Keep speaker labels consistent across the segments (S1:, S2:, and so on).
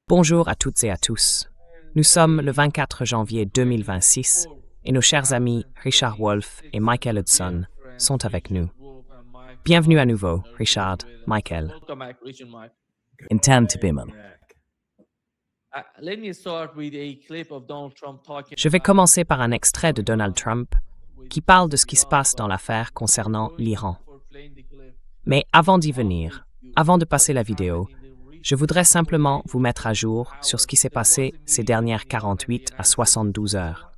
S1: Bonjour à toutes et à tous. Nous sommes le 24 janvier 2026 et nos chers amis Richard Wolff et Michael Hudson sont avec nous. Bienvenue à nouveau, Richard, Michael.
S2: Intend to be, man.
S1: Je vais commencer par un extrait de Donald Trump qui parle de ce qui se passe dans l'affaire concernant l'Iran. Mais avant d'y venir, avant de passer la vidéo, je voudrais simplement vous mettre à jour sur ce qui s'est passé ces dernières 48 à 72 heures.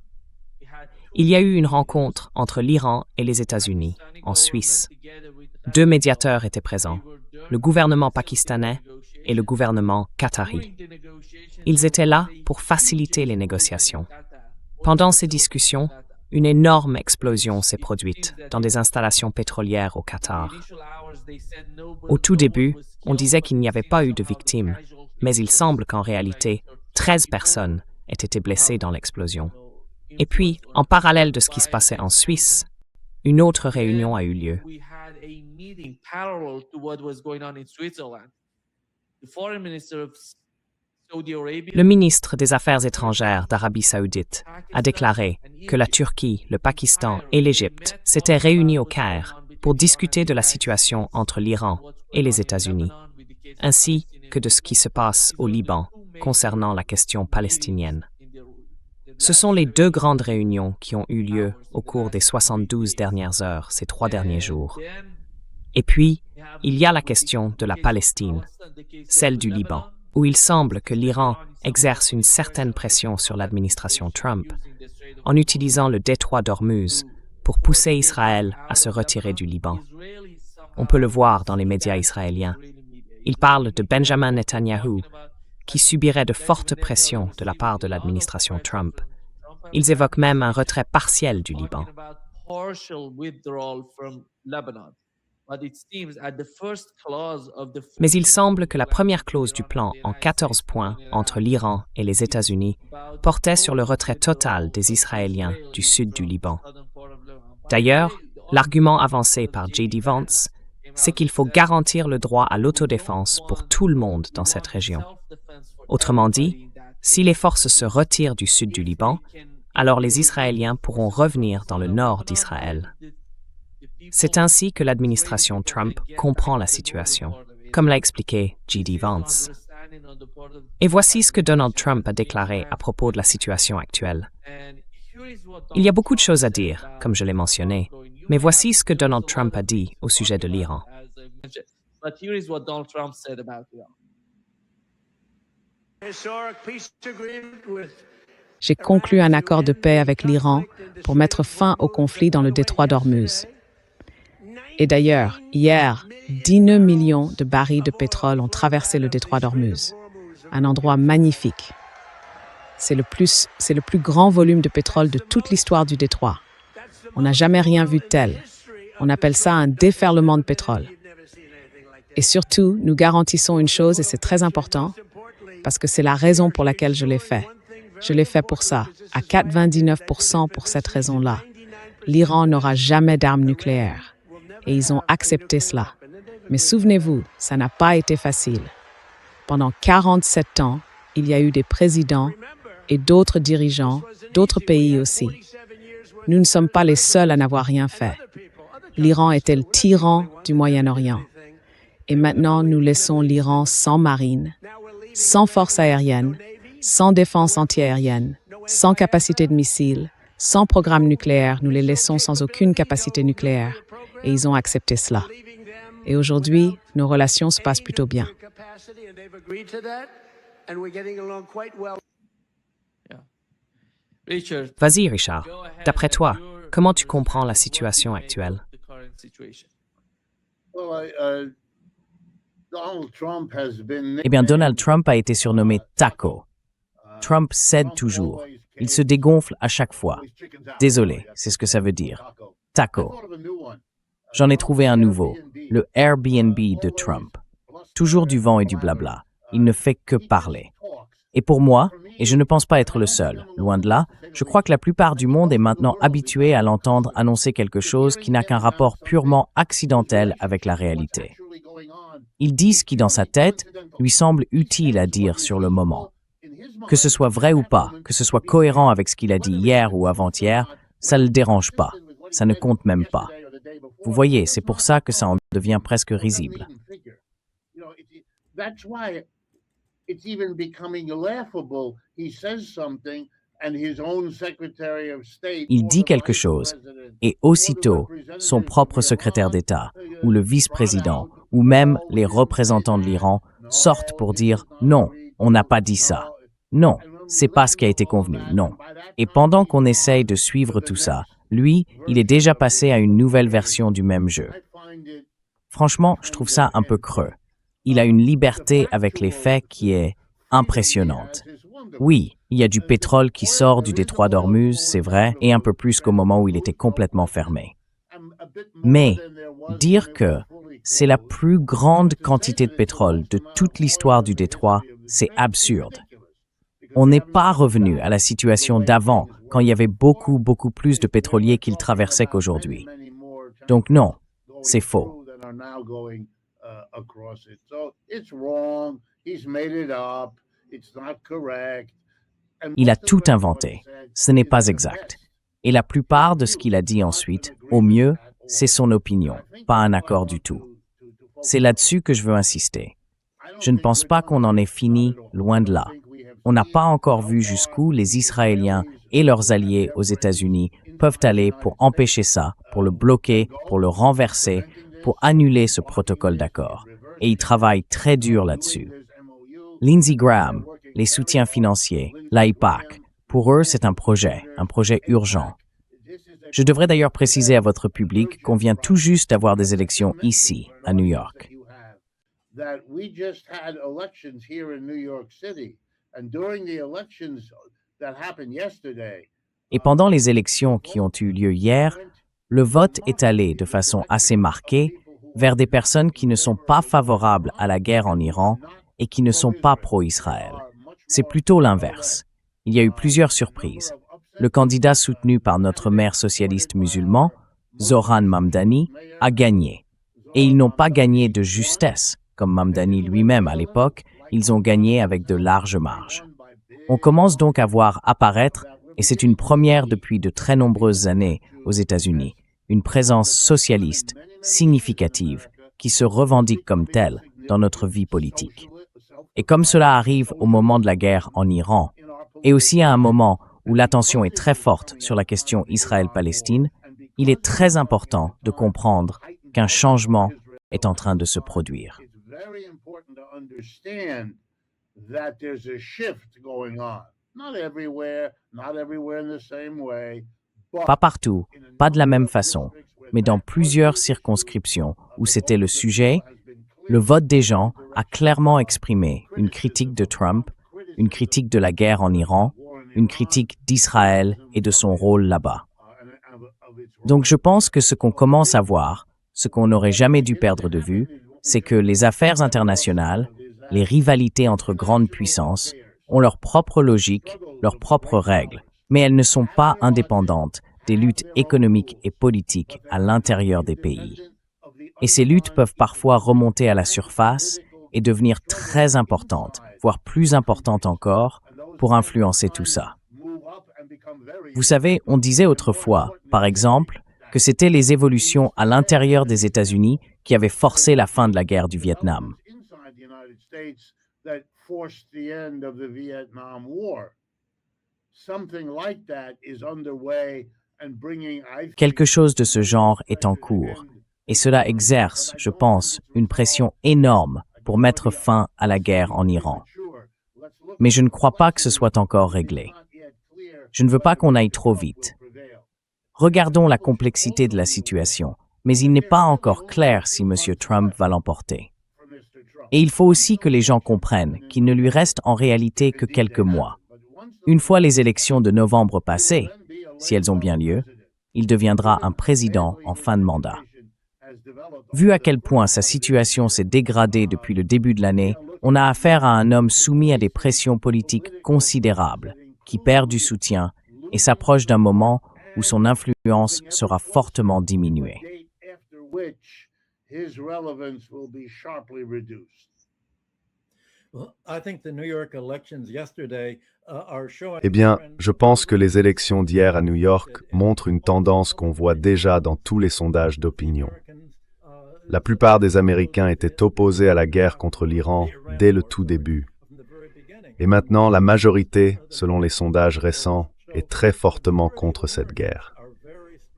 S1: Il y a eu une rencontre entre l'Iran et les États-Unis, en Suisse. 2 médiateurs étaient présents, le gouvernement pakistanais et le gouvernement qatari. Ils étaient là pour faciliter les négociations. Pendant ces discussions, une énorme explosion s'est produite dans des installations pétrolières au Qatar. Au tout début, on disait qu'il n'y avait pas eu de victimes, mais il semble qu'en réalité, 13 personnes aient été blessées dans l'explosion. Et puis, en parallèle de ce qui se passait en Suisse, une autre réunion a eu lieu. Le ministre des Affaires étrangères d'Arabie saoudite a déclaré que la Turquie, le Pakistan et l'Égypte s'étaient réunis au Caire pour discuter de la situation entre l'Iran et les États-Unis, ainsi que de ce qui se passe au Liban concernant la question palestinienne. Ce sont les 2 grandes réunions qui ont eu lieu au cours des 72 dernières heures, ces 3 derniers jours. Et puis, il y a la question de la Palestine, celle du Liban, où il semble que l'Iran exerce une certaine pression sur l'administration Trump en utilisant le détroit d'Ormuz pour pousser Israël à se retirer du Liban. On peut le voir dans les médias israéliens. Il parle de Benjamin Netanyahu, qui subirait de fortes pressions de la part de l'administration Trump. Ils évoquent même un retrait partiel du Liban. Mais il semble que la première clause du plan en 14 points entre l'Iran et les États-Unis portait sur le retrait total des Israéliens du sud du Liban. D'ailleurs, l'argument avancé par J.D. Vance, c'est qu'il faut garantir le droit à l'autodéfense pour tout le monde dans cette région. Autrement dit, si les forces se retirent du sud du Liban, alors les Israéliens pourront revenir dans le nord d'Israël. C'est ainsi que l'administration Trump comprend la situation, comme l'a expliqué J.D. Vance. Et voici ce que Donald Trump a déclaré à propos de la situation actuelle. Il y a beaucoup de choses à dire, comme je l'ai mentionné, mais voici ce que Donald Trump a dit au sujet de l'Iran.
S3: J'ai conclu un accord de paix avec l'Iran pour mettre fin au conflit dans le détroit d'Ormuz. Et d'ailleurs, hier, 19 millions de barils de pétrole ont traversé le détroit d'Ormuz, un endroit magnifique. C'est le plus grand volume de pétrole de toute l'histoire du détroit. On n'a jamais rien vu de tel. On appelle ça un déferlement de pétrole. Et surtout, nous garantissons une chose, et c'est très important, parce que c'est la raison pour laquelle je l'ai fait. Je l'ai fait pour ça, à 99% pour cette raison-là. L'Iran n'aura jamais d'armes nucléaires. Et ils ont accepté cela. Mais souvenez-vous, ça n'a pas été facile. Pendant 47 ans, il y a eu des présidents et d'autres dirigeants, d'autres pays aussi. Nous ne sommes pas les seuls à n'avoir rien fait. L'Iran était le tyran du Moyen-Orient. Et maintenant, nous laissons l'Iran sans marine, sans force aérienne, sans défense antiaérienne, sans capacité de missiles, sans programme nucléaire. Nous les laissons sans aucune capacité nucléaire. Et ils ont accepté cela. Et aujourd'hui, nos relations se passent plutôt bien.
S1: Vas-y, Richard. D'après toi, comment tu comprends la situation actuelle?
S2: Eh bien, Donald Trump a été surnommé Taco. Trump cède toujours. Il se dégonfle à chaque fois. Désolé, c'est ce que ça veut dire. Taco. J'en ai trouvé un nouveau, le Airbnb de Trump. Toujours du vent et du blabla. Il ne fait que parler. Et pour moi, et je ne pense pas être le seul, loin de là, je crois que la plupart du monde est maintenant habitué à l'entendre annoncer quelque chose qui n'a qu'un rapport purement accidentel avec la réalité. Il dit ce qui, dans sa tête, lui semble utile à dire sur le moment. Que ce soit vrai ou pas, que ce soit cohérent avec ce qu'il a dit hier ou avant-hier, ça ne le dérange pas. Ça ne compte même pas. Vous voyez, c'est pour ça que ça en devient presque risible. Il dit quelque chose, et aussitôt, son propre secrétaire d'État, ou le vice-président, ou même les représentants de l'Iran sortent pour dire « Non, on n'a pas dit ça. Non, c'est pas ce qui a été convenu, non. » Et pendant qu'on essaye de suivre tout ça, lui, il est déjà passé à une nouvelle version du même jeu. Franchement, je trouve ça un peu creux. Il a une liberté avec les faits qui est impressionnante. Oui, il y a du pétrole qui sort du détroit d'Ormuz, c'est vrai, et un peu plus qu'au moment où il était complètement fermé. Mais dire que c'est la plus grande quantité de pétrole de toute l'histoire du détroit, c'est absurde. On n'est pas revenu à la situation d'avant, quand il y avait beaucoup plus de pétroliers qu'il traversait qu'aujourd'hui. Donc non, c'est faux. Il a tout inventé. Ce n'est pas exact. Et la plupart de ce qu'il a dit ensuite, au mieux, c'est son opinion, pas un accord du tout. C'est là-dessus que je veux insister. Je ne pense pas qu'on en ait fini, loin de là. On n'a pas encore vu jusqu'où les Israéliens et leurs alliés aux États-Unis peuvent aller pour empêcher ça, pour le bloquer, pour le renverser, pour annuler ce protocole d'accord. Et ils travaillent très dur là-dessus. Lindsey Graham, les soutiens financiers, l'AIPAC, pour eux, c'est un projet urgent. Je devrais d'ailleurs préciser à votre public qu'on vient tout juste d'avoir des élections ici, à New York. Et pendant les élections qui ont eu lieu hier, le vote est allé de façon assez marquée vers des personnes qui ne sont pas favorables à la guerre en Iran et qui ne sont pas pro-Israël. C'est plutôt l'inverse. Il y a eu plusieurs surprises. Le candidat soutenu par notre maire socialiste musulman, Zohran Mamdani, a gagné. Et ils n'ont pas gagné de justesse, comme Mamdani lui-même à l'époque, ils ont gagné avec de larges marges. On commence donc à voir apparaître, et c'est une première depuis de très nombreuses années aux États-Unis, une présence socialiste significative qui se revendique comme telle dans notre vie politique. Et comme cela arrive au moment de la guerre en Iran, et aussi à un moment où l'attention est très forte sur la question Israël-Palestine, il est très important de comprendre qu'un changement est en train de se produire. Pas partout, pas de la même façon, mais dans plusieurs circonscriptions où c'était le sujet, le vote des gens a clairement exprimé une critique de Trump, une critique de la guerre en Iran, une critique d'Israël et de son rôle là-bas. Donc je pense que ce qu'on commence à voir, ce qu'on n'aurait jamais dû perdre de vue, c'est que les affaires internationales, les rivalités entre grandes puissances, ont leur propre logique, leurs propres règles, mais elles ne sont pas indépendantes des luttes économiques et politiques à l'intérieur des pays. Et ces luttes peuvent parfois remonter à la surface et devenir très importantes, voire plus importantes encore, pour influencer tout ça. Vous savez, on disait autrefois, par exemple, que c'était les évolutions à l'intérieur des États-Unis qui avaient forcé la fin de la guerre du Vietnam. Quelque chose de ce genre est en cours, et cela exerce, je pense, une pression énorme pour mettre fin à la guerre en Iran. Mais je ne crois pas que ce soit encore réglé. Je ne veux pas qu'on aille trop vite. Regardons la complexité de la situation, mais il n'est pas encore clair si M. Trump va l'emporter. Et il faut aussi que les gens comprennent qu'il ne lui reste en réalité que quelques mois. Une fois les élections de novembre passées, si elles ont bien lieu, il deviendra un président en fin de mandat. Vu à quel point sa situation s'est dégradée depuis le début de l'année, on a affaire à un homme soumis à des pressions politiques considérables, qui perd du soutien et s'approche d'un moment où son influence sera fortement diminuée.
S4: Eh bien, je pense que les élections d'hier à New York montrent une tendance qu'on voit déjà dans tous les sondages d'opinion. La plupart des Américains étaient opposés à la guerre contre l'Iran dès le tout début. Et maintenant, la majorité, selon les sondages récents, est très fortement contre cette guerre.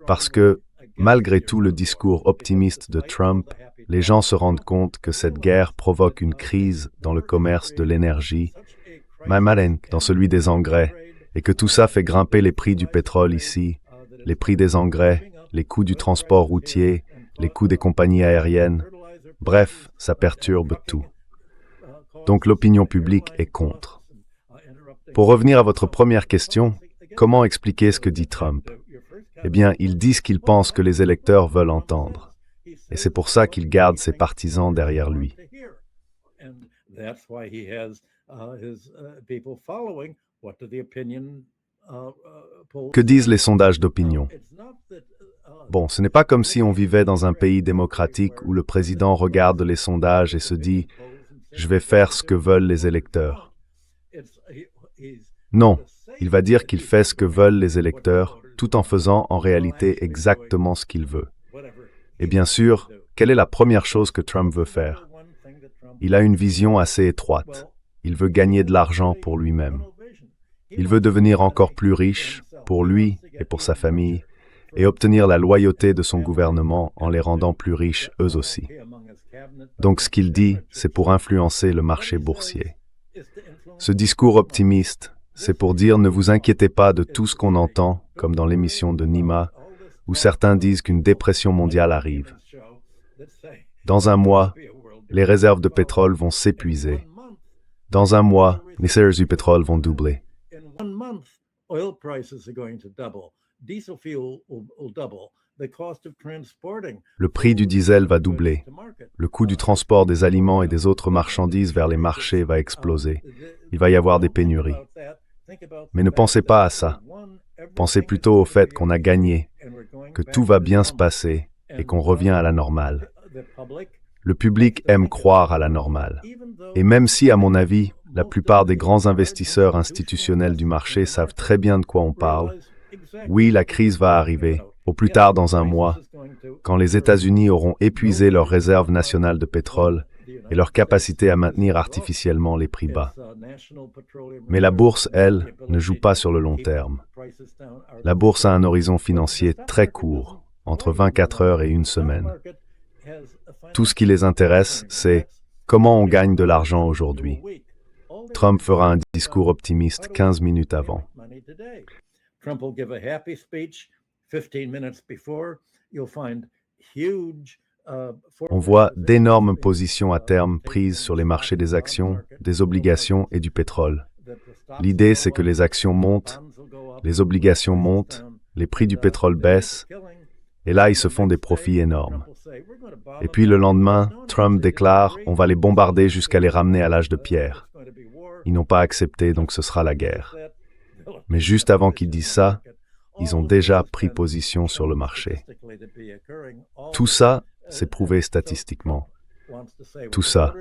S4: Parce que, malgré tout le discours optimiste de Trump, les gens se rendent compte que cette guerre provoque une crise dans le commerce de l'énergie, même dans celui des engrais, et que tout ça fait grimper les prix du pétrole ici, les prix des engrais, les coûts du transport routier, les coûts des compagnies aériennes. Bref, ça perturbe tout. Donc l'opinion publique est contre. Pour revenir à votre première question, comment expliquer ce que dit Trump? Eh bien, il dit ce qu'il pense que les électeurs veulent entendre. Et c'est pour ça qu'il garde ses partisans derrière lui. Que disent les sondages d'opinion? Bon, ce n'est pas comme si on vivait dans un pays démocratique où le président regarde les sondages et se dit « Je vais faire ce que veulent les électeurs ». Non, il va dire qu'il fait ce que veulent les électeurs tout en faisant en réalité exactement ce qu'il veut. Et bien sûr, quelle est la première chose que Trump veut faire? Il a une vision assez étroite. Il veut gagner de l'argent pour lui-même. Il veut devenir encore plus riche, pour lui et pour sa famille, et obtenir la loyauté de son gouvernement en les rendant plus riches eux aussi. Donc ce qu'il dit, c'est pour influencer le marché boursier. Ce discours optimiste, c'est pour dire ne vous inquiétez pas de tout ce qu'on entend, comme dans l'émission de Nima, où certains disent qu'une dépression mondiale arrive. Dans un mois, les réserves de pétrole vont s'épuiser. Dans un mois, les réserves du pétrole vont doubler. Le prix du diesel va doubler. Le coût du transport des aliments et des autres marchandises vers les marchés va exploser. Il va y avoir des pénuries. Mais ne pensez pas à ça. Pensez plutôt au fait qu'on a gagné, que tout va bien se passer et qu'on revient à la normale. Le public aime croire à la normale. Et même si, à mon avis, la plupart des grands investisseurs institutionnels du marché savent très bien de quoi on parle, oui, la crise va arriver, au plus tard dans un mois, quand les États-Unis auront épuisé leurs réserves nationales de pétrole et leur capacité à maintenir artificiellement les prix bas. Mais la bourse, elle, ne joue pas sur le long terme. La bourse a un horizon financier très court, entre 24 heures et une semaine. Tout ce qui les intéresse, c'est comment on gagne de l'argent aujourd'hui. Trump fera un discours optimiste 15 minutes avant.
S5: Trump will give a happy speech 15 minutes before. You'll find huge
S4: On voit d'énormes positions à terme prises sur les marchés des actions, des obligations et du pétrole. L'idée, c'est que les actions montent, les obligations montent, les prix du pétrole baissent, et là, ils se font des profits énormes. Et puis le lendemain, Trump déclare « On va les bombarder jusqu'à les ramener à l'âge de pierre ». Ils n'ont pas accepté, donc ce sera la guerre. Mais juste avant qu'ils disent ça, ils ont déjà pris position sur le marché. Tout ça, c'est prouvé statistiquement. Tout ça.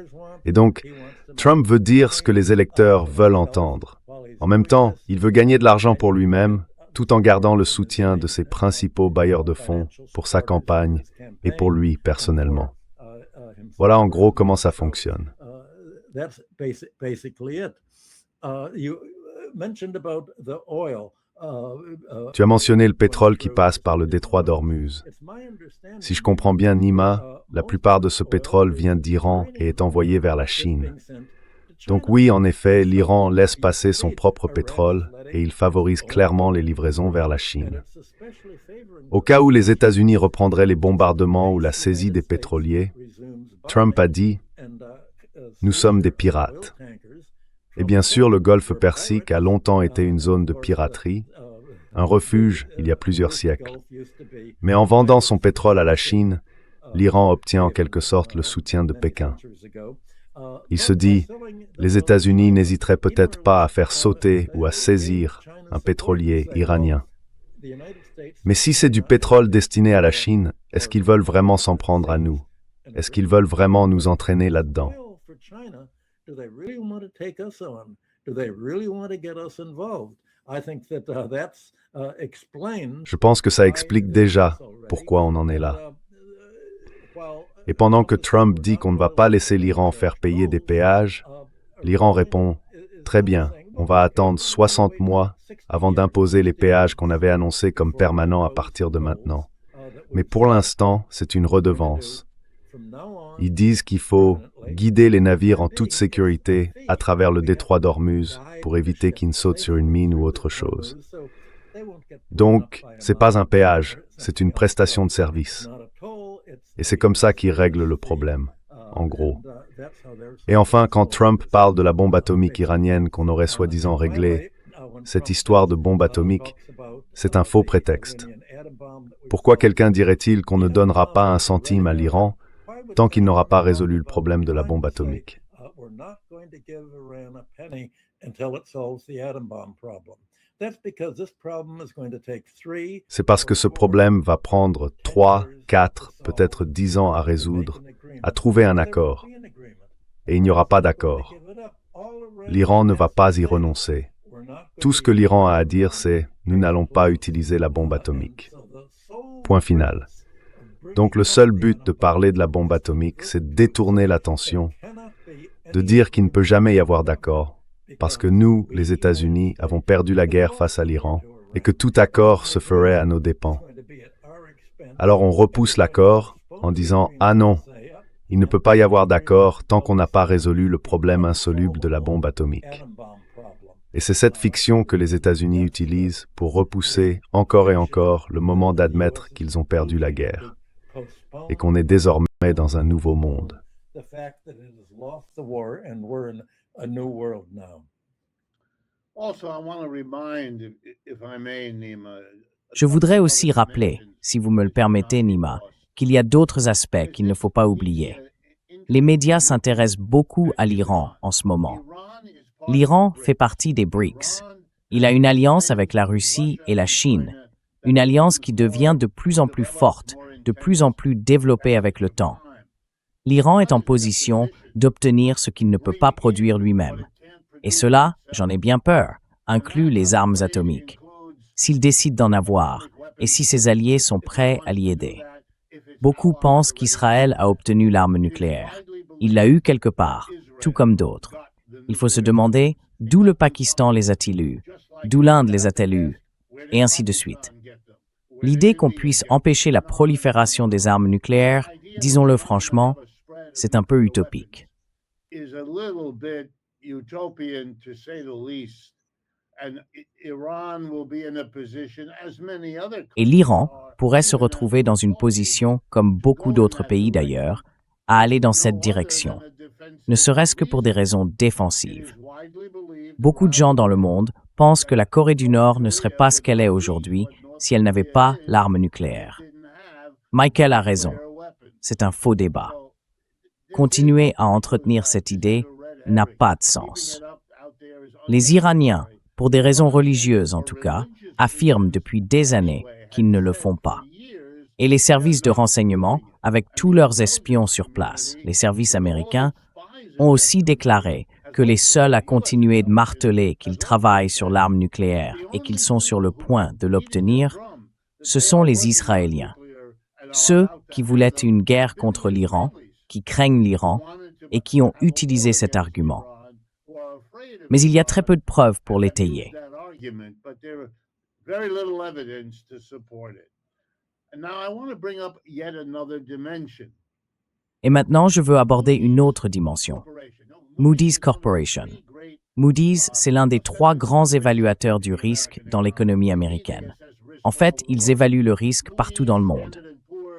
S4: Et donc, Trump veut dire ce que les électeurs veulent entendre. En même temps, il veut gagner de l'argent pour lui-même, tout en gardant le soutien de ses principaux bailleurs de fonds pour sa campagne et pour lui personnellement. Voilà en gros comment ça fonctionne. Tu as mentionné le pétrole qui passe par le détroit d'Ormuz. Si je comprends bien Nima, la plupart de ce pétrole vient d'Iran et est envoyé vers la Chine. Donc oui, en effet, l'Iran laisse passer son propre pétrole et il favorise clairement les livraisons vers la Chine. Au cas où les États-Unis reprendraient les bombardements ou la saisie des pétroliers, Trump a dit « Nous sommes des pirates ». Et bien sûr, le golfe Persique a longtemps été une zone de piraterie, un refuge il y a plusieurs siècles. Mais en vendant son pétrole à la Chine, l'Iran obtient en quelque sorte le soutien de Pékin. Il se dit, les États-Unis n'hésiteraient peut-être pas à faire sauter ou à saisir un pétrolier iranien. Mais si c'est du pétrole destiné à la Chine, est-ce qu'ils veulent vraiment s'en prendre à nous? Est-ce qu'ils veulent vraiment nous entraîner là-dedans? Je pense que ça explique déjà pourquoi on en est là. Et pendant que Trump dit qu'on ne va pas laisser l'Iran faire payer des péages, l'Iran répond « Très bien, on va attendre 60 mois avant d'imposer les péages qu'on avait annoncés comme permanents à partir de maintenant. Mais pour l'instant, c'est une redevance. Ils disent qu'il faut guider les navires en toute sécurité à travers le détroit d'Ormuz pour éviter qu'ils ne sautent sur une mine ou autre chose. Donc, c'est pas un péage, c'est une prestation de service. Et c'est comme ça qu'ils règlent le problème, en gros. Et enfin, quand Trump parle de la bombe atomique iranienne qu'on aurait soi-disant réglée, cette histoire de bombe atomique, c'est un faux prétexte. Pourquoi quelqu'un dirait-il qu'on ne donnera pas un centime à l'Iran tant qu'il n'aura pas résolu le problème de la bombe atomique? C'est parce que ce problème va prendre 3, 4, peut-être 10 ans à résoudre, à trouver un accord. Et il n'y aura pas d'accord. L'Iran ne va pas y renoncer. Tout ce que l'Iran a à dire, c'est « nous n'allons pas utiliser la bombe atomique ». Point final. Donc le seul but de parler de la bombe atomique, c'est de détourner l'attention, de dire qu'il ne peut jamais y avoir d'accord, parce que nous, les États-Unis, avons perdu la guerre face à l'Iran, et que tout accord se ferait à nos dépens. Alors on repousse l'accord en disant « Ah non, il ne peut pas y avoir d'accord tant qu'on n'a pas résolu le problème insoluble de la bombe atomique. » Et c'est cette fiction que les États-Unis utilisent pour repousser encore et encore le moment d'admettre qu'ils ont perdu la guerre et qu'on est désormais dans un nouveau monde.
S2: Je voudrais aussi rappeler, si vous me le permettez, Nima, qu'il y a d'autres aspects qu'il ne faut pas oublier. Les médias s'intéressent beaucoup à l'Iran en ce moment. L'Iran fait partie des BRICS. Il a une alliance avec la Russie et la Chine, une alliance qui devient de plus en plus forte, de plus en plus développée avec le temps. L'Iran est en position d'obtenir ce qu'il ne peut pas produire lui-même. Et cela, j'en ai bien peur, inclut les armes atomiques. S'il décide d'en avoir, et si ses alliés sont prêts à l'y aider. Beaucoup pensent qu'Israël a obtenu l'arme nucléaire. Il l'a eu quelque part, tout comme d'autres. Il faut se demander d'où le Pakistan les a-t-il eus, d'où l'Inde les a-t-elle eus, et ainsi de suite. L'idée qu'on puisse empêcher la prolifération des armes nucléaires, disons-le franchement, c'est un peu utopique. Et l'Iran pourrait se retrouver dans une position, comme beaucoup d'autres pays d'ailleurs, à aller dans cette direction, ne serait-ce que pour des raisons défensives. Beaucoup de gens dans le monde pensent que la Corée du Nord ne serait pas ce qu'elle est aujourd'hui si elle n'avait pas l'arme nucléaire. Michael a raison, c'est un faux débat. Continuer à entretenir cette idée n'a pas de sens. Les Iraniens, pour des raisons religieuses en tout cas, affirment depuis des années qu'ils ne le font pas. Et les services de renseignement, avec tous leurs espions sur place, les services américains, ont aussi déclaré que les seuls à continuer de marteler qu'ils travaillent sur l'arme nucléaire et qu'ils sont sur le point de l'obtenir, ce sont les Israéliens. Ceux qui voulaient une guerre contre l'Iran, qui craignent l'Iran et qui ont utilisé cet argument. Mais il y a très peu de preuves pour l'étayer. Et maintenant, je veux aborder une autre dimension. Moody's Corporation. Moody's, c'est l'un des 3 grands évaluateurs du risque dans l'économie américaine. En fait, ils évaluent le risque partout dans le monde.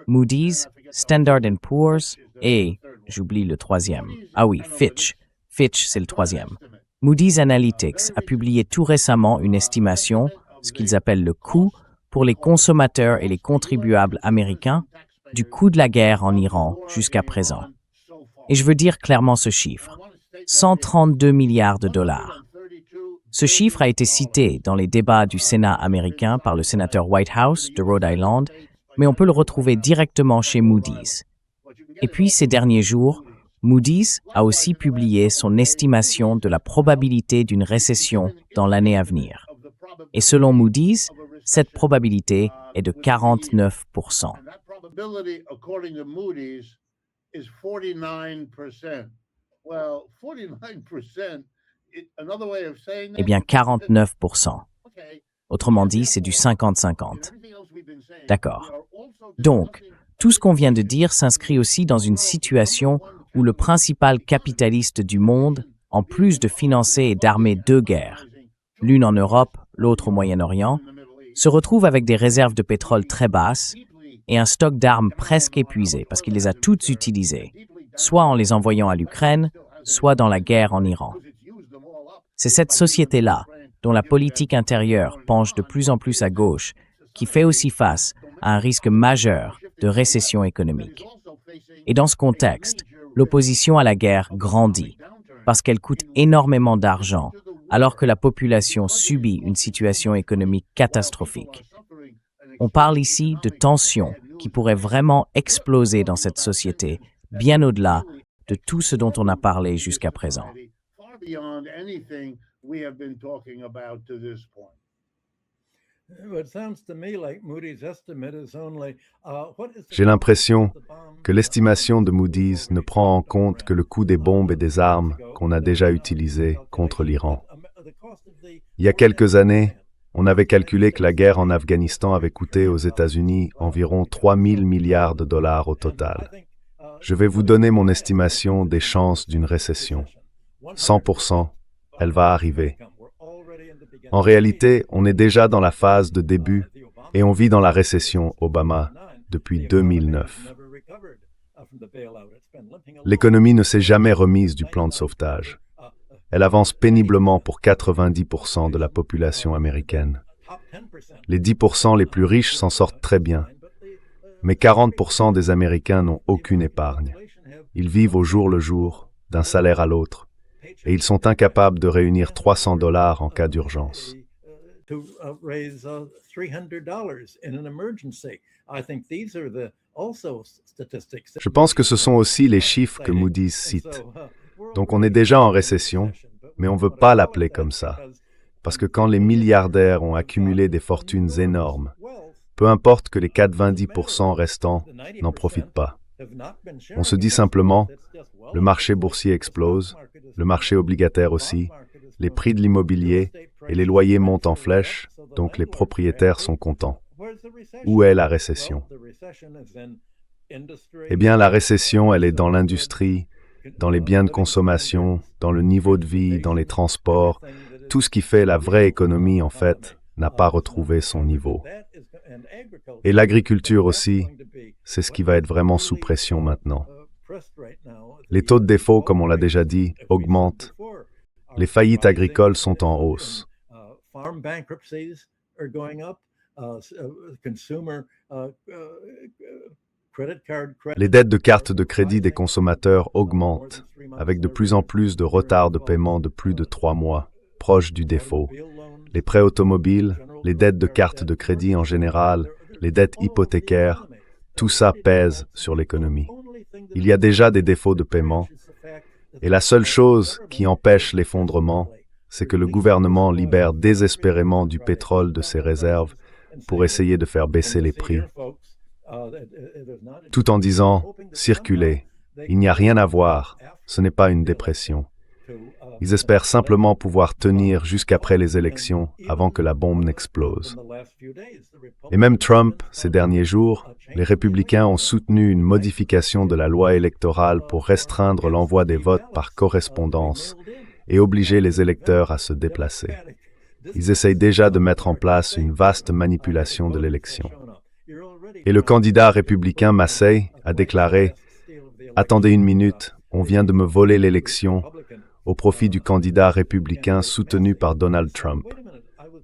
S2: Moody's, Standard & Poor's et, j'oublie le 3e. Ah oui, Fitch. Fitch, c'est le 3e. Moody's Analytics a publié tout récemment une estimation, ce qu'ils appellent le coût, pour les consommateurs et les contribuables américains, du coût de la guerre en Iran jusqu'à présent. Et je veux dire clairement ce chiffre. 132 milliards de dollars. Ce chiffre a été cité dans les débats du Sénat américain par le sénateur Whitehouse de Rhode Island, mais on peut le retrouver directement chez Moody's. Et puis, ces derniers jours, Moody's a aussi publié son estimation de la probabilité d'une récession dans l'année à venir. Et selon Moody's, cette probabilité est de 49%. Eh bien, 49%. Autrement dit, c'est du 50-50. D'accord. Donc, tout ce qu'on vient de dire s'inscrit aussi dans une situation où le principal capitaliste du monde, en plus de financer et d'armer deux guerres, l'une en Europe, l'autre au Moyen-Orient, se retrouve avec des réserves de pétrole très basses et un stock d'armes presque épuisé parce qu'il les a toutes utilisées, soit en les envoyant à l'Ukraine, soit dans la guerre en Iran. C'est cette société-là, dont la politique intérieure penche de plus en plus à gauche, qui fait aussi face à un risque majeur de récession économique. Et dans ce contexte, l'opposition à la guerre grandit, parce qu'elle coûte énormément d'argent, alors que la population subit une situation économique catastrophique. On parle ici de tensions qui pourraient vraiment exploser dans cette société, bien au-delà de tout ce dont on a parlé jusqu'à présent.
S4: J'ai l'impression que l'estimation de Moody's ne prend en compte que le coût des bombes et des armes qu'on a déjà utilisées contre l'Iran. Il y a quelques années, on avait calculé que la guerre en Afghanistan avait coûté aux États-Unis environ 3 000 milliards de dollars au total. Je vais vous donner mon estimation des chances d'une récession. 100%, elle va arriver. En réalité, on est déjà dans la phase de début et on vit dans la récession Obama depuis 2009. L'économie ne s'est jamais remise du plan de sauvetage. Elle avance péniblement pour 90% de la population américaine. Les 10% les plus riches s'en sortent très bien, mais 40% des Américains n'ont aucune épargne. Ils vivent au jour le jour, d'un salaire à l'autre, et ils sont incapables de réunir $300 en cas d'urgence. Je pense que ce sont aussi les chiffres que Moody's cite. Donc on est déjà en récession, mais on ne veut pas l'appeler comme ça. Parce que quand les milliardaires ont accumulé des fortunes énormes, peu importe que les 90% restants n'en profitent pas. On se dit simplement, le marché boursier explose, le marché obligataire aussi, les prix de l'immobilier et les loyers montent en flèche, donc les propriétaires sont contents. Où est la récession? Eh bien, la récession, elle est dans l'industrie, dans les biens de consommation, dans le niveau de vie, dans les transports. Tout ce qui fait la vraie économie, en fait, n'a pas retrouvé son niveau. Et l'agriculture aussi, c'est ce qui va être vraiment sous pression maintenant. Les taux de défaut, comme on l'a déjà dit, augmentent. Les faillites agricoles sont en hausse. Les dettes de cartes de crédit des consommateurs augmentent, avec de plus en plus de retards de paiement de plus de 3 mois, proches du défaut. Les prêts automobiles, les dettes de cartes de crédit en général, les dettes hypothécaires, tout ça pèse sur l'économie. Il y a déjà des défauts de paiement, et la seule chose qui empêche l'effondrement, c'est que le gouvernement libère désespérément du pétrole de ses réserves pour essayer de faire baisser les prix, tout en disant « circulez, il n'y a rien à voir, ce n'est pas une dépression ». Ils espèrent simplement pouvoir tenir jusqu'après les élections avant que la bombe n'explose. Et même Trump, ces derniers jours, les républicains ont soutenu une modification de la loi électorale pour restreindre l'envoi des votes par correspondance et obliger les électeurs à se déplacer. Ils essayent déjà de mettre en place une vaste manipulation de l'élection. Et le candidat républicain Massey a déclaré « Attendez une minute, on vient de me voler l'élection » au profit du candidat républicain soutenu par Donald Trump.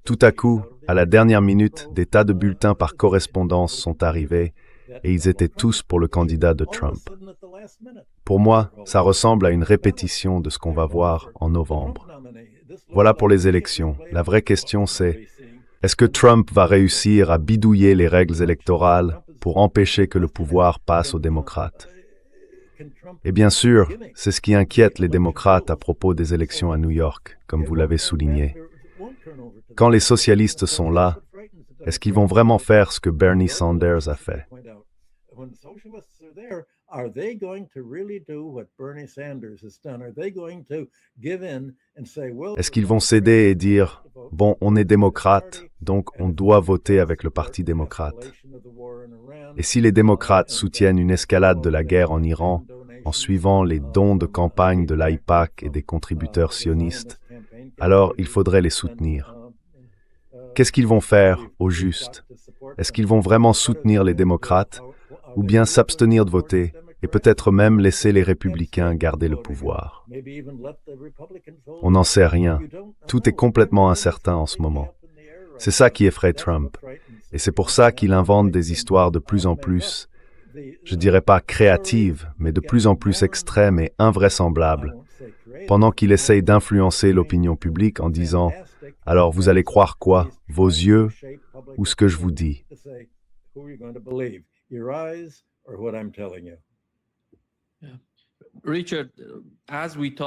S4: Tout à coup, à la dernière minute, des tas de bulletins par correspondance sont arrivés et ils étaient tous pour le candidat de Trump. Pour moi, ça ressemble à une répétition de ce qu'on va voir en novembre. Voilà pour les élections. La vraie question c'est, est-ce que Trump va réussir à bidouiller les règles électorales pour empêcher que le pouvoir passe aux démocrates? Et bien sûr, c'est ce qui inquiète les démocrates à propos des élections à New York, comme vous l'avez souligné. Quand les socialistes sont là, est-ce qu'ils vont vraiment faire ce que Bernie Sanders a fait? Est-ce qu'ils vont céder et dire « Bon, on est démocrate, donc on doit voter avec le Parti démocrate ». Et si les démocrates soutiennent une escalade de la guerre en Iran en suivant les dons de campagne de l'AIPAC et des contributeurs sionistes, alors il faudrait les soutenir. Qu'est-ce qu'ils vont faire, au juste? Est-ce qu'ils vont vraiment soutenir les démocrates ou bien s'abstenir de voter et peut-être même laisser les républicains garder le pouvoir? On n'en sait rien. Tout est complètement incertain en ce moment. C'est ça qui effraie Trump. Et c'est pour ça qu'il invente des histoires de plus en plus, je dirais pas créatives, mais de plus en plus extrêmes et invraisemblables, pendant qu'il essaye d'influencer l'opinion publique en disant « Alors vous allez croire quoi? Vos yeux ou ce que je vous dis ?»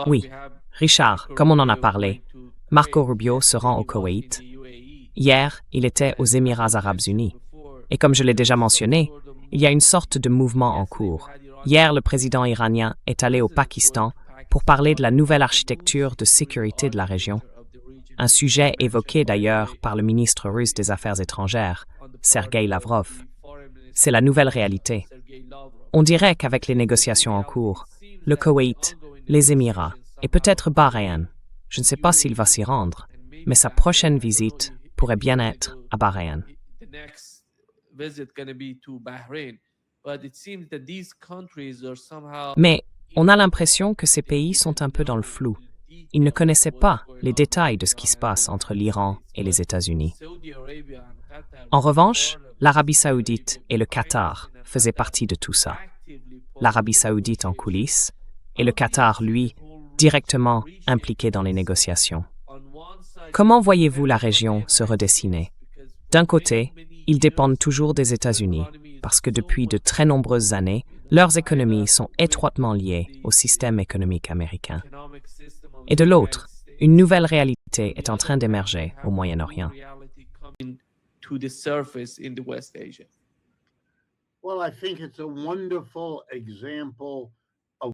S1: Oui, Richard, comme on en a parlé, Marco Rubio se rend au Koweït. Hier, il était aux Émirats arabes unis. Et comme je l'ai déjà mentionné, il y a une sorte de mouvement en cours. Hier, le président iranien est allé au Pakistan pour parler de la nouvelle architecture de sécurité de la région. Un sujet évoqué d'ailleurs par le ministre russe des Affaires étrangères, Sergei Lavrov. C'est la nouvelle réalité. On dirait qu'avec les négociations en cours, le Koweït, les Émirats et peut-être Bahreïn, je ne sais pas s'il va s'y rendre, mais sa prochaine visite pourrait bien être à Bahreïn. Mais on a l'impression que ces pays sont un peu dans le flou. Ils ne connaissaient pas les détails de ce qui se passe entre l'Iran et les États-Unis. En revanche, l'Arabie saoudite et le Qatar faisaient partie de tout ça. L'Arabie saoudite en coulisses et le Qatar, lui, directement impliqué dans les négociations. Comment voyez-vous la région se redessiner? D'un côté, ils dépendent toujours des États-Unis, parce que depuis de très nombreuses années, leurs économies sont étroitement liées au système économique américain. Et de l'autre, une nouvelle réalité est en train d'émerger au Moyen-Orient.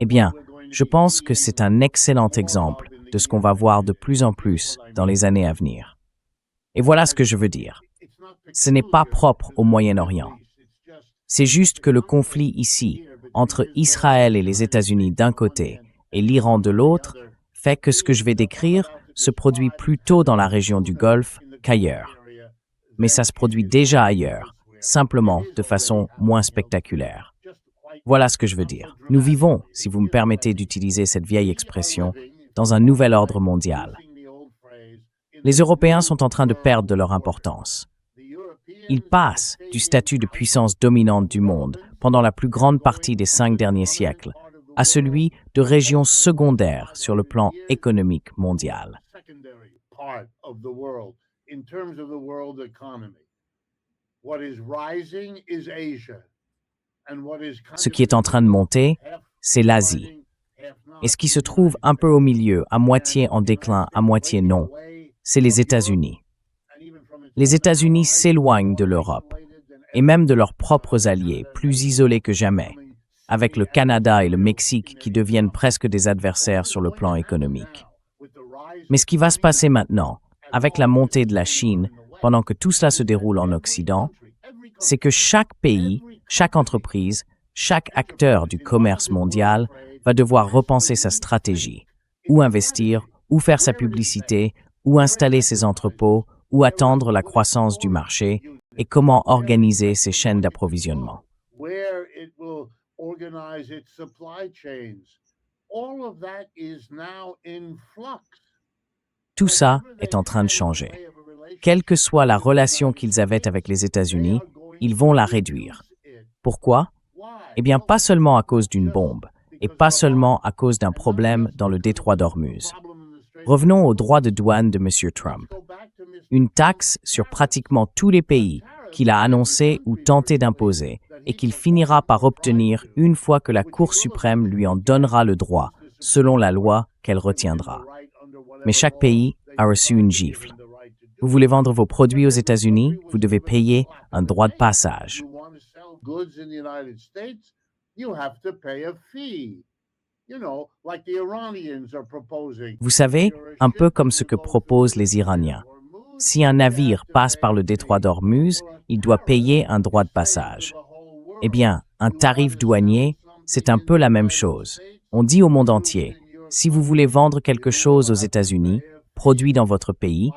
S2: Eh bien, je pense que c'est un excellent exemple de ce qu'on va voir de plus en plus dans les années à venir. Et voilà ce que je veux dire. Ce n'est pas propre au Moyen-Orient. C'est juste que le conflit ici, entre Israël et les États-Unis d'un côté et l'Iran de l'autre, fait que ce que je vais décrire se produit plutôt dans la région du Golfe qu'ailleurs. Mais ça se produit déjà ailleurs, simplement de façon moins spectaculaire. Voilà ce que je veux dire. Nous vivons, si vous me permettez d'utiliser cette vieille expression, dans un nouvel ordre mondial. Les Européens sont en train de perdre de leur importance. Ils passent du statut de puissance dominante du monde pendant la plus grande partie des 5 derniers siècles à celui de région secondaire sur le plan économique mondial. Ce qui est en train de monter, c'est l'Asie. Et ce qui se trouve un peu au milieu, à moitié en déclin, à moitié non, c'est les États-Unis. Les États-Unis s'éloignent de l'Europe, et même de leurs propres alliés, plus isolés que jamais, avec le Canada et le Mexique qui deviennent presque des adversaires sur le plan économique. Mais ce qui va se passer maintenant, avec la montée de la Chine, pendant que tout cela se déroule en Occident, c'est que chaque pays, chaque entreprise, chaque acteur du commerce mondial va devoir repenser sa stratégie, où investir, où faire sa publicité, où installer ses entrepôts, où attendre la croissance du marché et comment organiser ses chaînes d'approvisionnement. Tout ça est en train de changer. Quelle que soit la relation qu'ils avaient avec les États-Unis, ils vont la réduire. Pourquoi? Eh bien, pas seulement à cause d'une bombe, et pas seulement à cause d'un problème dans le détroit d'Ormuz. Revenons aux droits de douane de M. Trump. Une taxe sur pratiquement tous les pays qu'il a annoncé ou tenté d'imposer, et qu'il finira par obtenir une fois que la Cour suprême lui en donnera le droit, selon la loi qu'elle retiendra. Mais chaque pays a reçu une gifle. Vous voulez vendre vos produits aux États-Unis, vous devez payer un droit de passage. Vous savez, un peu comme ce que proposent les Iraniens. Si un navire passe par le détroit d'Ormuz, il doit payer un droit de passage. Eh bien, un tarif douanier, c'est un peu la même chose. On dit au monde entier, si vous voulez vendre quelque chose aux États-Unis, produit dans votre pays,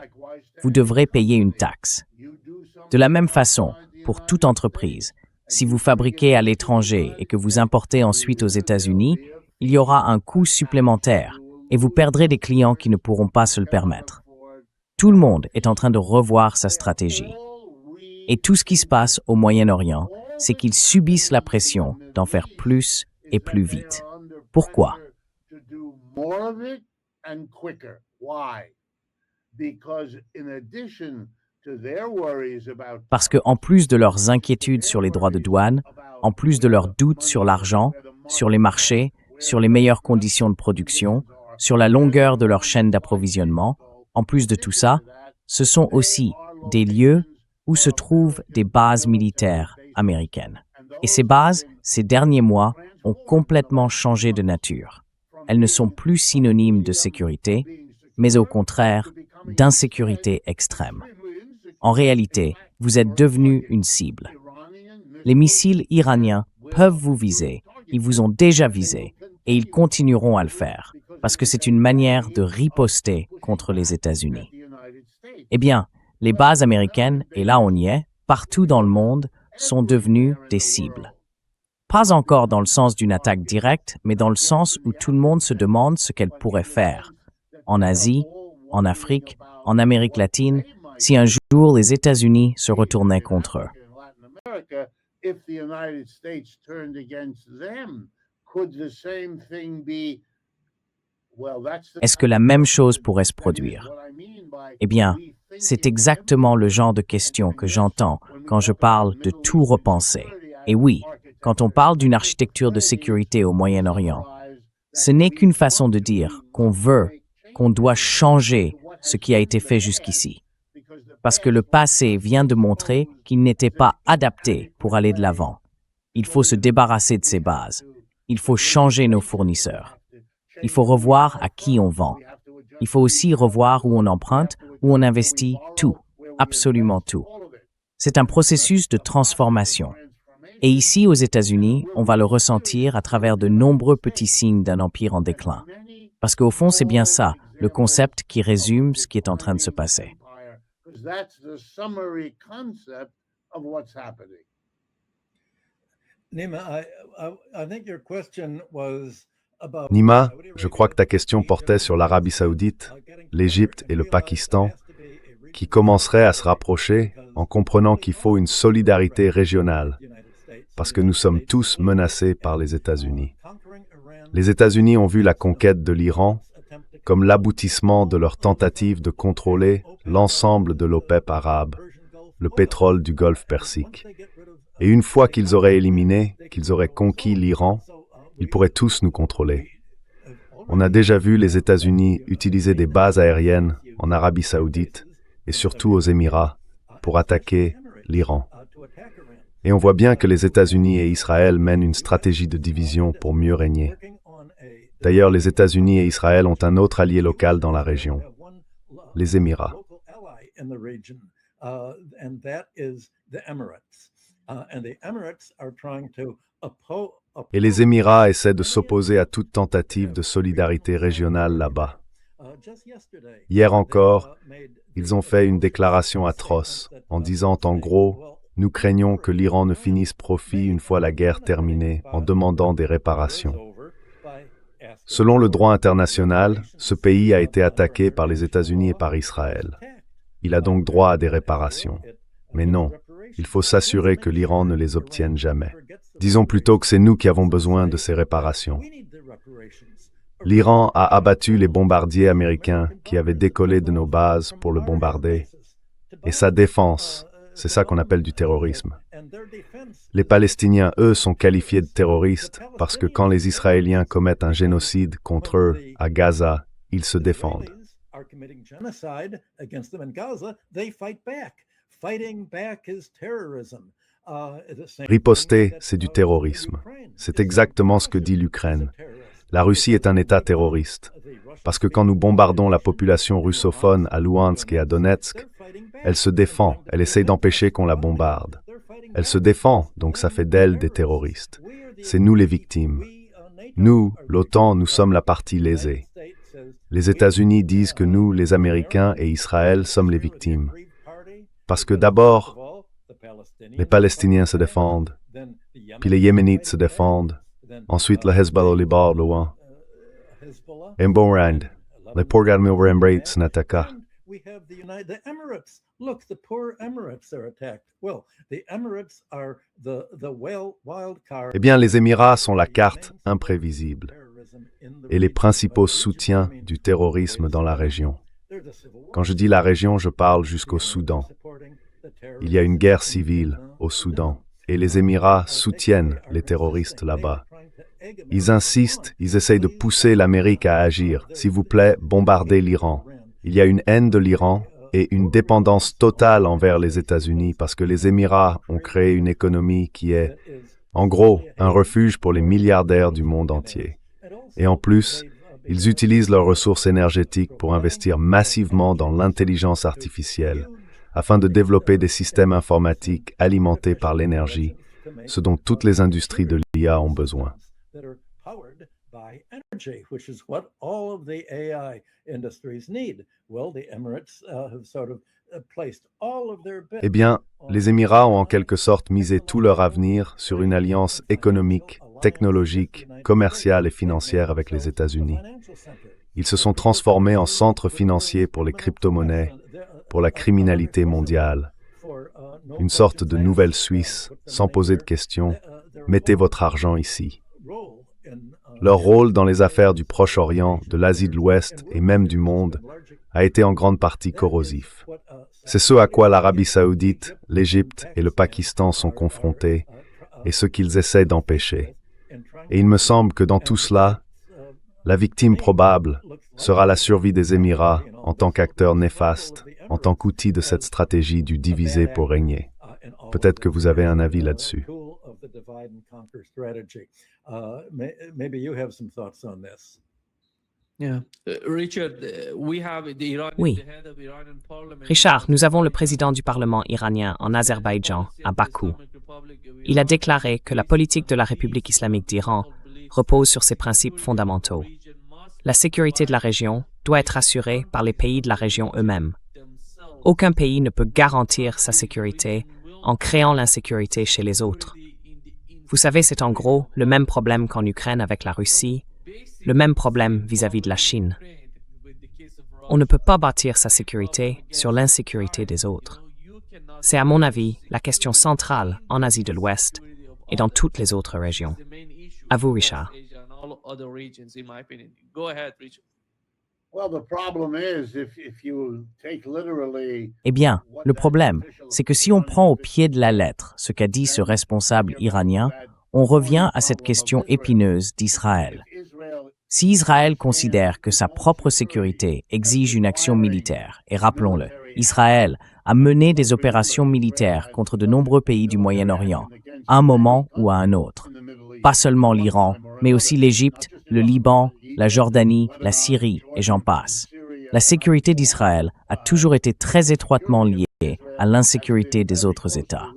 S2: vous devrez payer une taxe. De la même façon, pour toute entreprise, si vous fabriquez à l'étranger et que vous importez ensuite aux États-Unis, il y aura un coût supplémentaire et vous perdrez des clients qui ne pourront pas se le permettre. Tout le monde est en train de revoir sa stratégie. Et tout ce qui se passe au Moyen-Orient, c'est qu'ils subissent la pression d'en faire plus et plus vite. Pourquoi? Parce qu'en plus de leurs inquiétudes sur les droits de douane, en plus de leurs doutes sur l'argent, sur les marchés, sur les meilleures conditions de production, sur la longueur de leur chaîne d'approvisionnement, en plus de tout ça, ce sont aussi des lieux où se trouvent des bases militaires américaines. Et ces bases, ces derniers mois, ont complètement changé de nature. Elles ne sont plus synonymes de sécurité, mais au contraire, d'insécurité extrême. En réalité, vous êtes devenu une cible. Les missiles iraniens peuvent vous viser, ils vous ont déjà visé, et ils continueront à le faire, parce que c'est une manière de riposter contre les États-Unis. Eh bien, les bases américaines, et là on y est, partout dans le monde, sont devenues des cibles. Pas encore dans le sens d'une attaque directe, mais dans le sens où tout le monde se demande ce qu'elle pourrait faire. En Asie, en Afrique, en Amérique latine, si un jour les États-Unis se retournaient contre eux. Est-ce que la même chose pourrait se produire? Eh bien, c'est exactement le genre de question que j'entends quand je parle de tout repenser. Et oui, quand on parle d'une architecture de sécurité au Moyen-Orient, ce n'est qu'une façon de dire qu'on veut, qu'on doit changer ce qui a été fait jusqu'ici. Parce que le passé vient de montrer qu'il n'était pas adapté pour aller de l'avant. Il faut se débarrasser de ces bases. Il faut changer nos fournisseurs. Il faut revoir à qui on vend. Il faut aussi revoir où on emprunte, où on investit, tout, absolument tout. C'est un processus de transformation. Et ici, aux États-Unis, on va le ressentir à travers de nombreux petits signes d'un empire en déclin. Parce qu'au fond, c'est bien ça, le concept qui résume ce qui est en train de se passer.
S4: Nima, je crois que ta question portait sur l'Arabie saoudite, l'Égypte et le Pakistan, qui commenceraient à se rapprocher en comprenant qu'il faut une solidarité régionale, parce que nous sommes tous menacés par les États-Unis. Les États-Unis ont vu la conquête de l'Iran comme l'aboutissement de leur tentative de contrôler l'ensemble de l'OPEP arabe, le pétrole du Golfe Persique. Et une fois qu'ils auraient éliminé, qu'ils auraient conquis l'Iran, ils pourraient tous nous contrôler. On a déjà vu les États-Unis utiliser des bases aériennes en Arabie saoudite et surtout aux Émirats pour attaquer l'Iran. Et on voit bien que les États-Unis et Israël mènent une stratégie de division pour mieux régner. D'ailleurs, les États-Unis et Israël ont un autre allié local dans la région, les Émirats. Et les Émirats essaient de s'opposer à toute tentative de solidarité régionale là-bas. Hier encore, ils ont fait une déclaration atroce en disant en gros « Nous craignons que l'Iran ne finisse profit une fois la guerre terminée en demandant des réparations ». Selon le droit international, ce pays a été attaqué par les États-Unis et par Israël. Il a donc droit à des réparations. Mais non, il faut s'assurer que l'Iran ne les obtienne jamais. Disons plutôt que c'est nous qui avons besoin de ces réparations. L'Iran a abattu les bombardiers américains qui avaient décollé de nos bases pour le bombarder. Et sa défense, c'est ça qu'on appelle du terrorisme. Les Palestiniens, eux, sont qualifiés de terroristes parce que quand les Israéliens commettent un génocide contre eux à Gaza, ils se défendent. Riposter, c'est du terrorisme. C'est exactement ce que dit l'Ukraine. La Russie est un État terroriste. Parce que quand nous bombardons la population russophone à Louhansk et à Donetsk, elle se défend, elle essaye d'empêcher qu'on la bombarde. Elle se défend, donc ça fait d'elle des terroristes. C'est nous les victimes. Nous, l'OTAN, nous sommes la partie lésée. Les États-Unis disent que nous, les Américains et Israël, sommes les victimes. Parce que d'abord, les Palestiniens se défendent, puis les Yéménites se défendent, ensuite le Hezbollah au Liban, loin. Et Borand, les Portugalais over Emirates n'attaquent. Eh bien, les Émirats sont la carte imprévisible et les principaux soutiens du terrorisme dans la région. Quand je dis la région, je parle jusqu'au Soudan. Il y a une guerre civile au Soudan et les Émirats soutiennent les terroristes là-bas. Ils insistent, ils essayent de pousser l'Amérique à agir. S'il vous plaît, bombardez l'Iran. Il y a une haine de l'Iran et une dépendance totale envers les États-Unis parce que les Émirats ont créé une économie qui est, en gros, un refuge pour les milliardaires du monde entier. Et en plus, ils utilisent leurs ressources énergétiques pour investir massivement dans l'intelligence artificielle afin de développer des systèmes informatiques alimentés par l'énergie, ce dont toutes les industries de l'IA ont besoin. Eh bien, les Émirats ont en quelque sorte misé tout leur avenir sur une alliance économique, technologique, commerciale et financière avec les États-Unis. Ils se sont transformés en centre financier pour les crypto-monnaies, pour la criminalité mondiale, une sorte de nouvelle Suisse, sans poser de questions, mettez votre argent ici. Leur rôle dans les affaires du Proche-Orient, de l'Asie de l'Ouest et même du monde a été en grande partie corrosif. C'est ce à quoi l'Arabie saoudite, l'Égypte et le Pakistan sont confrontés et ce qu'ils essaient d'empêcher. Et il me semble que dans tout cela, la victime probable sera la survie des Émirats en tant qu'acteur néfaste, en tant qu'outil de cette stratégie du diviser pour régner. Peut-être que vous avez un avis là-dessus.
S1: Oui. Richard, nous avons le président du Parlement iranien en Azerbaïdjan, à Bakou. Il a déclaré que la politique de la République islamique d'Iran repose sur ses principes fondamentaux. La sécurité de la région doit être assurée par les pays de la région eux-mêmes. Aucun pays ne peut garantir sa sécurité en créant l'insécurité chez les autres. Vous savez, c'est en gros le même problème qu'en Ukraine avec la Russie, le même problème vis-à-vis de la Chine. On ne peut pas bâtir sa sécurité sur l'insécurité des autres. C'est à mon avis la question centrale en Asie de l'Ouest et dans toutes les autres régions. À vous, Richard.
S2: Eh bien, le problème, c'est que si on prend au pied de la lettre ce qu'a dit ce responsable iranien, on revient à cette question épineuse d'Israël. Si Israël considère que sa propre sécurité exige une action militaire, et rappelons-le, Israël a mené des opérations militaires contre de nombreux pays du Moyen-Orient, à un moment ou à un autre. Pas seulement l'Iran, mais aussi l'Égypte, le Liban, la Jordanie, la Syrie, et j'en passe. La sécurité d'Israël a toujours été très étroitement liée à l'insécurité des autres États.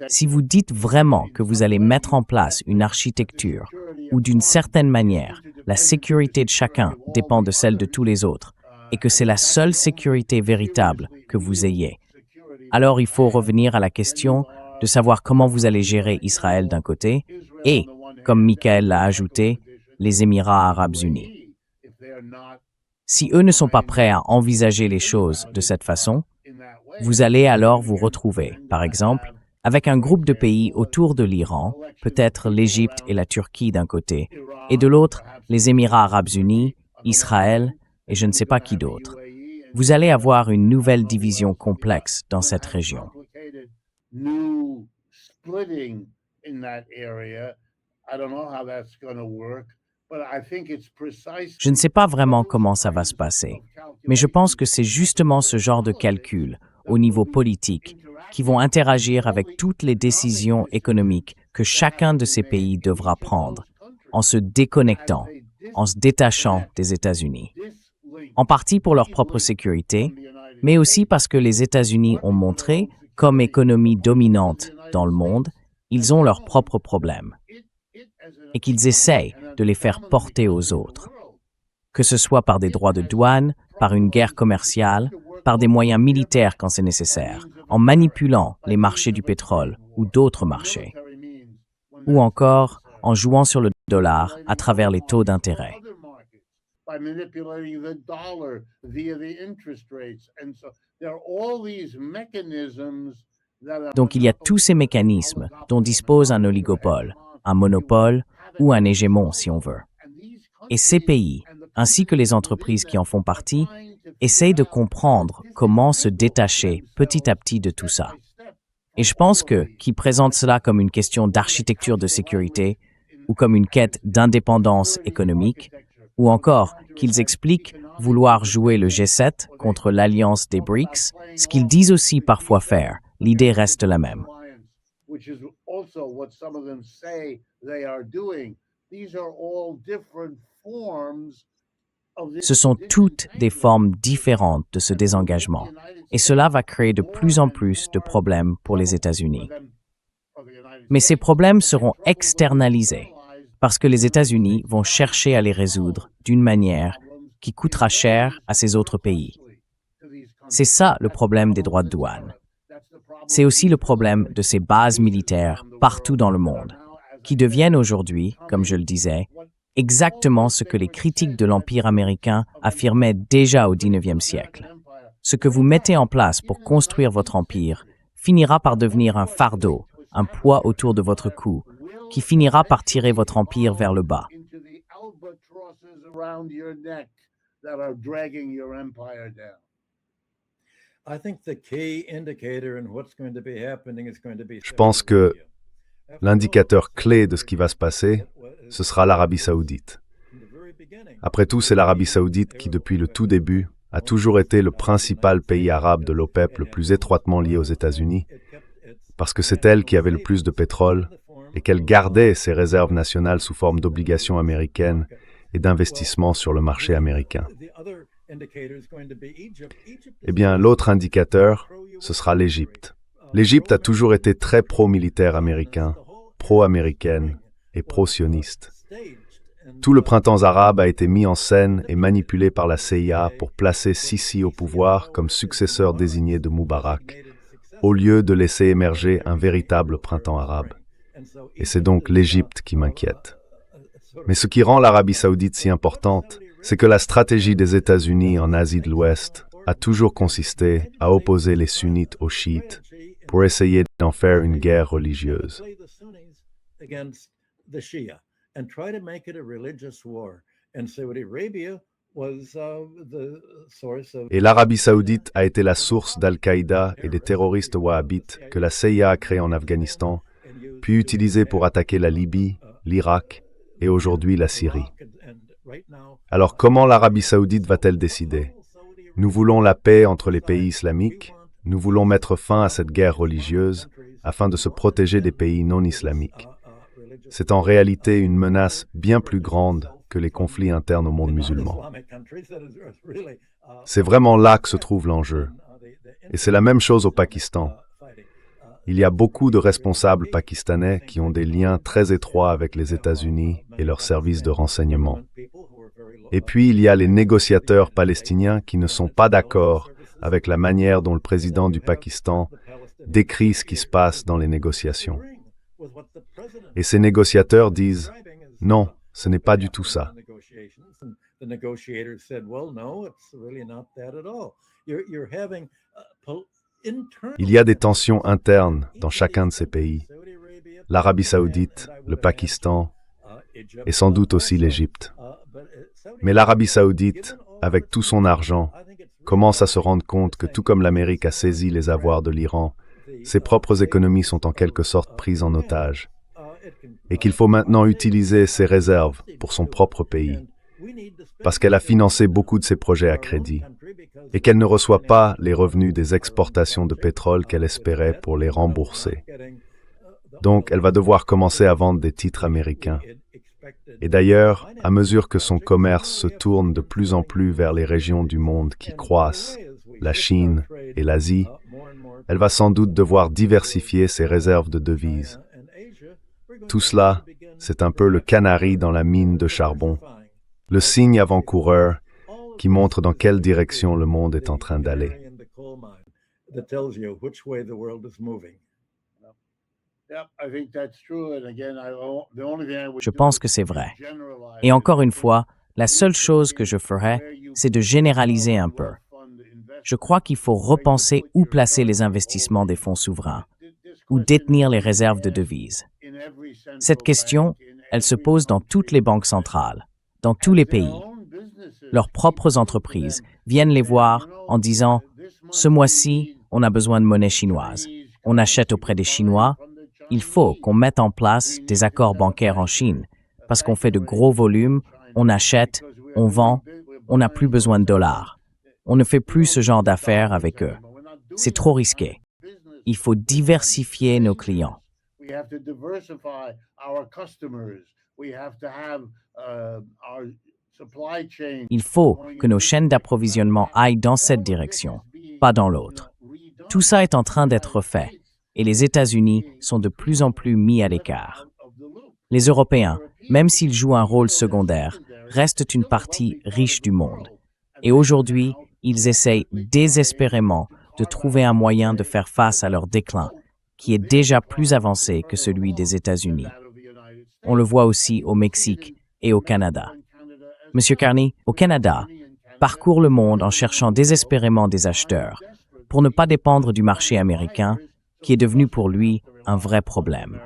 S2: Si vous dites vraiment que vous allez mettre en place une architecture où d'une certaine manière, la sécurité de chacun dépend de celle de tous les autres, et que c'est la seule sécurité véritable que vous ayez, alors il faut revenir à la question de savoir comment vous allez gérer Israël d'un côté et, comme Michael l'a ajouté, les Émirats arabes unis. Si eux ne sont pas prêts à envisager les choses de cette façon, vous allez alors vous retrouver, par exemple, avec un groupe de pays autour de l'Iran, peut-être l'Égypte et la Turquie d'un côté, et de l'autre, les Émirats arabes unis Israël et je ne sais pas qui d'autre. Vous allez avoir une nouvelle division complexe dans cette région. Je ne sais pas vraiment comment ça va se passer, mais je pense que c'est justement ce genre de calcul, au niveau politique, qui vont interagir avec toutes les décisions économiques que chacun de ces pays devra prendre, en se déconnectant, en se détachant des États-Unis. En partie pour leur propre sécurité, mais aussi parce que les États-Unis ont montré, comme économie dominante dans le monde, ils ont leurs propres problèmes et qu'ils essayent de les faire porter aux autres, que ce soit par des droits de douane, par une guerre commerciale, par des moyens militaires quand c'est nécessaire, en manipulant les marchés du pétrole ou d'autres marchés, ou encore en jouant sur le dollar à travers les taux d'intérêt. Donc il y a tous ces mécanismes dont dispose un oligopole, un monopole ou un hégémon si on veut. Et ces pays, ainsi que les entreprises qui en font partie, essayent de comprendre comment se détacher petit à petit de tout ça. Et je pense qu'ils présentent cela comme une question d'architecture de sécurité ou comme une quête d'indépendance économique, ou encore qu'ils expliquent vouloir jouer le G7 contre l'alliance des BRICS, ce qu'ils disent aussi parfois faire. L'idée reste la même. Ce sont toutes des formes différentes de ce désengagement, et cela va créer de plus en plus de problèmes pour les États-Unis. Mais ces problèmes seront externalisés, parce que les États-Unis vont chercher à les résoudre d'une manière qui coûtera cher à ces autres pays. C'est ça le problème des droits de douane. C'est aussi le problème de ces bases militaires partout dans le monde, qui deviennent aujourd'hui, comme je le disais, exactement ce que les critiques de l'Empire américain affirmaient déjà au XIXe siècle. Ce que vous mettez en place pour construire votre empire finira par devenir un fardeau, un poids autour de votre cou, qui finira par tirer votre empire vers le bas.
S4: Je pense que l'indicateur clé de ce qui va se passer, ce sera l'Arabie saoudite. Après tout, c'est l'Arabie saoudite qui, depuis le tout début, a toujours été le principal pays arabe de l'OPEP le plus étroitement lié aux États-Unis, parce que c'est elle qui avait le plus de pétrole et qu'elle gardait ses réserves nationales sous forme d'obligations américaines et d'investissements sur le marché américain. Eh bien, l'autre indicateur, ce sera l'Égypte. L'Égypte a toujours été très pro-militaire américain, pro-américaine et pro-sioniste. Tout le printemps arabe a été mis en scène et manipulé par la CIA pour placer Sisi au pouvoir comme successeur désigné de Moubarak, au lieu de laisser émerger un véritable printemps arabe. Et c'est donc l'Égypte qui m'inquiète. Mais ce qui rend l'Arabie saoudite si importante, c'est que la stratégie des États-Unis en Asie de l'Ouest a toujours consisté à opposer les sunnites aux chiites pour essayer d'en faire une guerre religieuse. Et l'Arabie saoudite a été la source d'Al-Qaïda et des terroristes wahhabites que la CIA a créés en Afghanistan, puis utilisés pour attaquer la Libye, l'Irak et aujourd'hui la Syrie. Alors comment l'Arabie saoudite va-t-elle décider? Nous voulons la paix entre les pays islamiques, nous voulons mettre fin à cette guerre religieuse afin de se protéger des pays non islamiques. C'est en réalité une menace bien plus grande que les conflits internes au monde musulman. C'est vraiment là que se trouve l'enjeu. Et c'est la même chose au Pakistan. Il y a beaucoup de responsables pakistanais qui ont des liens très étroits avec les États-Unis et leurs services de renseignement. Et puis il y a les négociateurs palestiniens qui ne sont pas d'accord avec la manière dont le président du Pakistan décrit ce qui se passe dans les négociations. Et ces négociateurs disent « Non, ce n'est pas du tout ça ». Il y a des tensions internes dans chacun de ces pays. L'Arabie saoudite, le Pakistan et sans doute aussi l'Égypte. Mais l'Arabie saoudite, avec tout son argent, commence à se rendre compte que tout comme l'Amérique a saisi les avoirs de l'Iran, ses propres économies sont en quelque sorte prises en otage, et qu'il faut maintenant utiliser ses réserves pour son propre pays, parce qu'elle a financé beaucoup de ses projets à crédit, et qu'elle ne reçoit pas les revenus des exportations de pétrole qu'elle espérait pour les rembourser. Donc, elle va devoir commencer à vendre des titres américains. Et d'ailleurs, à mesure que son commerce se tourne de plus en plus vers les régions du monde qui croissent, la Chine et l'Asie, elle va sans doute devoir diversifier ses réserves de devises. Tout cela, c'est un peu le canari dans la mine de charbon, le signe avant-coureur qui montre dans quelle direction le monde est en train d'aller.
S2: Je pense que c'est vrai. Et encore une fois, la seule chose que je ferais, c'est de généraliser un peu. Je crois qu'il faut repenser où placer les investissements des fonds souverains, ou détenir les réserves de devises. Cette question, elle se pose dans toutes les banques centrales, dans tous les pays. Leurs propres entreprises viennent les voir en disant « Ce mois-ci, on a besoin de monnaie chinoise. On achète auprès des Chinois. Il faut qu'on mette en place des accords bancaires en Chine parce qu'on fait de gros volumes, on achète, on vend, on n'a plus besoin de dollars. On ne fait plus ce genre d'affaires avec eux. C'est trop risqué. Il faut diversifier nos clients. Il faut que nos chaînes d'approvisionnement aillent dans cette direction, pas dans l'autre. Tout ça est en train d'être fait, et les États-Unis sont de plus en plus mis à l'écart. Les Européens, même s'ils jouent un rôle secondaire, restent une partie riche du monde. Et aujourd'hui, ils essayent désespérément de trouver un moyen de faire face à leur déclin, qui est déjà plus avancé que celui des États-Unis. On le voit aussi au Mexique et au Canada. Monsieur Carney, au Canada, parcourt le monde en cherchant désespérément des acheteurs pour ne pas dépendre du marché américain, qui est devenu pour lui un vrai problème.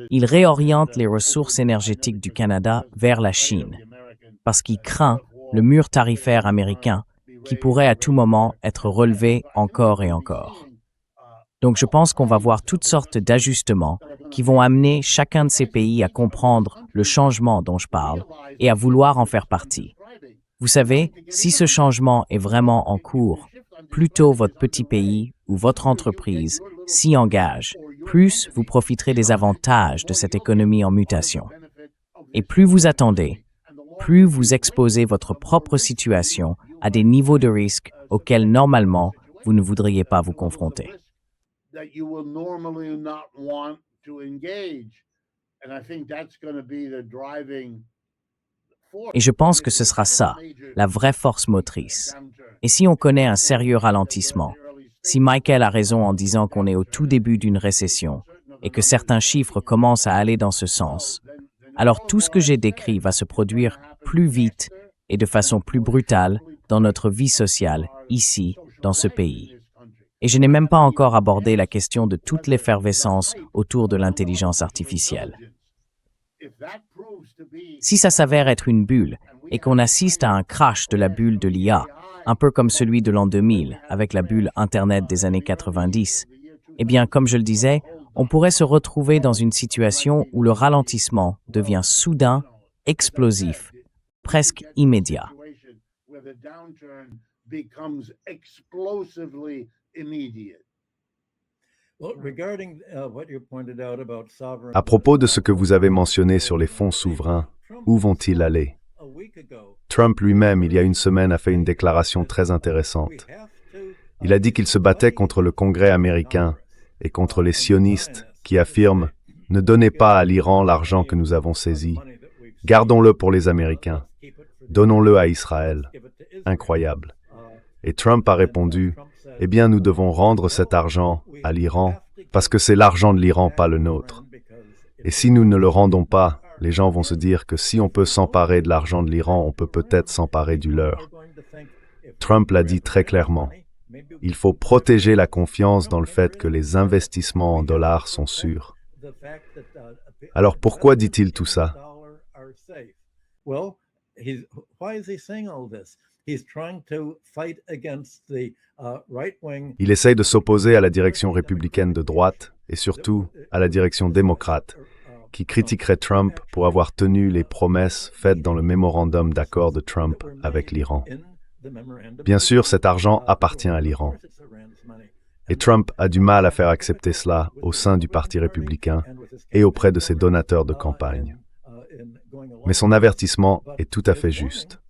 S2: Il réoriente les ressources énergétiques du Canada vers la Chine, parce qu'il craint le mur tarifaire américain qui pourrait à tout moment être relevé encore et encore. Donc je pense qu'on va voir toutes sortes d'ajustements qui vont amener chacun de ces pays à comprendre le changement dont je parle et à vouloir en faire partie. Vous savez, si ce changement est vraiment en cours, plus tôt votre petit pays ou votre entreprise s'y engage, plus vous profiterez des avantages de cette économie en mutation. Et plus vous attendez, plus vous exposez votre propre situation à des niveaux de risque auxquels normalement vous ne voudriez pas vous confronter. Et je pense que ce sera ça, la vraie force motrice. Et si on connaît un sérieux ralentissement, si Michael a raison en disant qu'on est au tout début d'une récession et que certains chiffres commencent à aller dans ce sens, alors tout ce que j'ai décrit va se produire plus vite et de façon plus brutale dans notre vie sociale, ici, dans ce pays. Et je n'ai même pas encore abordé la question de toute l'effervescence autour de l'intelligence artificielle. Si ça s'avère être une bulle et qu'on assiste à un crash de la bulle de l'IA, un peu comme celui de l'an 2000 avec la bulle Internet des années 90, eh bien, comme je le disais, on pourrait se retrouver dans une situation où le ralentissement devient soudain, explosif, presque immédiat.
S4: À propos de ce que vous avez mentionné sur les fonds souverains, où vont-ils aller? Trump lui-même, il y a une semaine, a fait une déclaration très intéressante. Il a dit qu'il se battait contre le Congrès américain et contre les sionistes qui affirment « Ne donnez pas à l'Iran l'argent que nous avons saisi. Gardons-le pour les Américains. Donnons-le à Israël. » Incroyable. Et Trump a répondu « Eh bien, nous devons rendre cet argent à l'Iran parce que c'est l'argent de l'Iran, pas le nôtre. Et si nous ne le rendons pas, les gens vont se dire que si on peut s'emparer de l'argent de l'Iran, on peut peut-être s'emparer du leur. » Trump l'a dit très clairement. Il faut protéger la confiance dans le fait que les investissements en dollars sont sûrs. Alors pourquoi dit-il tout ça? Il essaye de s'opposer à la direction républicaine de droite et surtout à la direction démocrate, qui critiquerait Trump pour avoir tenu les promesses faites dans le mémorandum d'accord de Trump avec l'Iran. Bien sûr, cet argent appartient à l'Iran. Et Trump a du mal à faire accepter cela au sein du Parti républicain et auprès de ses donateurs de campagne. Mais son avertissement est tout à fait juste.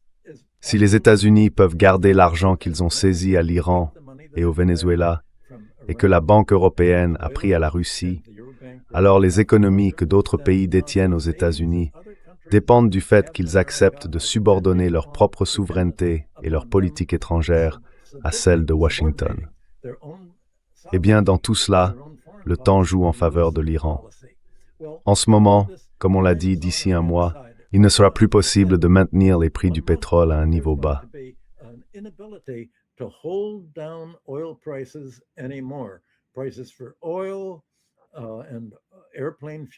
S4: Si les États-Unis peuvent garder l'argent qu'ils ont saisi à l'Iran et au Venezuela, et que la Banque européenne a pris à la Russie, alors les économies que d'autres pays détiennent aux États-Unis dépendent du fait qu'ils acceptent de subordonner leur propre souveraineté et leur politique étrangère à celle de Washington. Eh bien, dans tout cela, le temps joue en faveur de l'Iran. En ce moment, comme on l'a dit, d'ici un mois, il ne sera plus possible de maintenir les prix du pétrole à un niveau bas.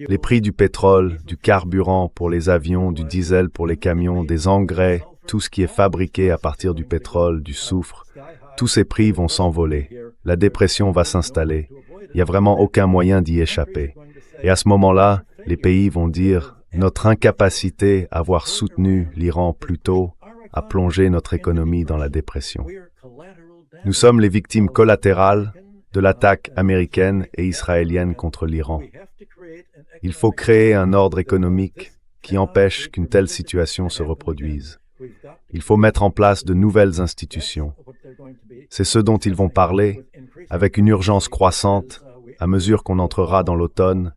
S4: Les prix du pétrole, du carburant pour les avions, du diesel pour les camions, des engrais, tout ce qui est fabriqué à partir du pétrole, du soufre, tous ces prix vont s'envoler. La dépression va s'installer. Il n'y a vraiment aucun moyen d'y échapper. Et à ce moment-là, les pays vont dire « Notre incapacité à avoir soutenu l'Iran plus tôt a plongé notre économie dans la dépression. » Nous sommes les victimes collatérales de l'attaque américaine et israélienne contre l'Iran. Il faut créer un ordre économique qui empêche qu'une telle situation se reproduise. Il faut mettre en place de nouvelles institutions. C'est ce dont ils vont parler, avec une urgence croissante, à mesure qu'on entrera dans l'automne,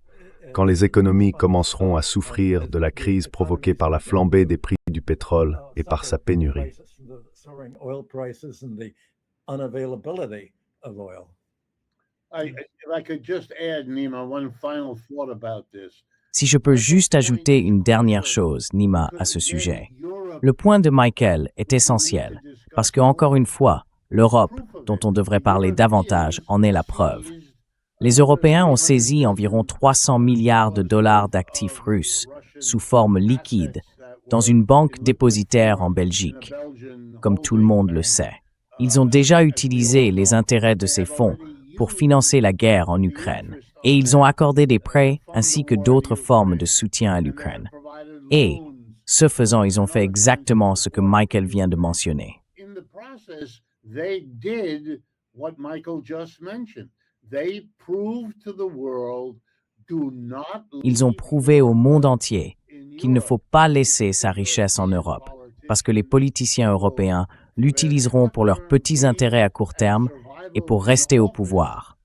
S4: quand les économies commenceront à souffrir de la crise provoquée par la flambée des prix du pétrole et par sa pénurie.
S2: Si je peux juste ajouter une dernière chose, Nima, à ce sujet. Le point de Michael est essentiel, parce que, encore une fois, l'Europe, dont on devrait parler davantage, en est la preuve. Les Européens ont saisi environ 300 milliards de dollars d'actifs russes, sous forme liquide, dans une banque dépositaire en Belgique. Comme tout le monde le sait, ils ont déjà utilisé les intérêts de ces fonds pour financer la guerre en Ukraine, et ils ont accordé des prêts ainsi que d'autres formes de soutien à l'Ukraine. Et, ce faisant, ils ont fait exactement ce que Michael vient de mentionner. Ils ont prouvé au monde entier qu'il ne faut pas laisser sa richesse en Europe, parce que les politiciens européens l'utiliseront pour leurs petits intérêts à court terme et pour rester au pouvoir.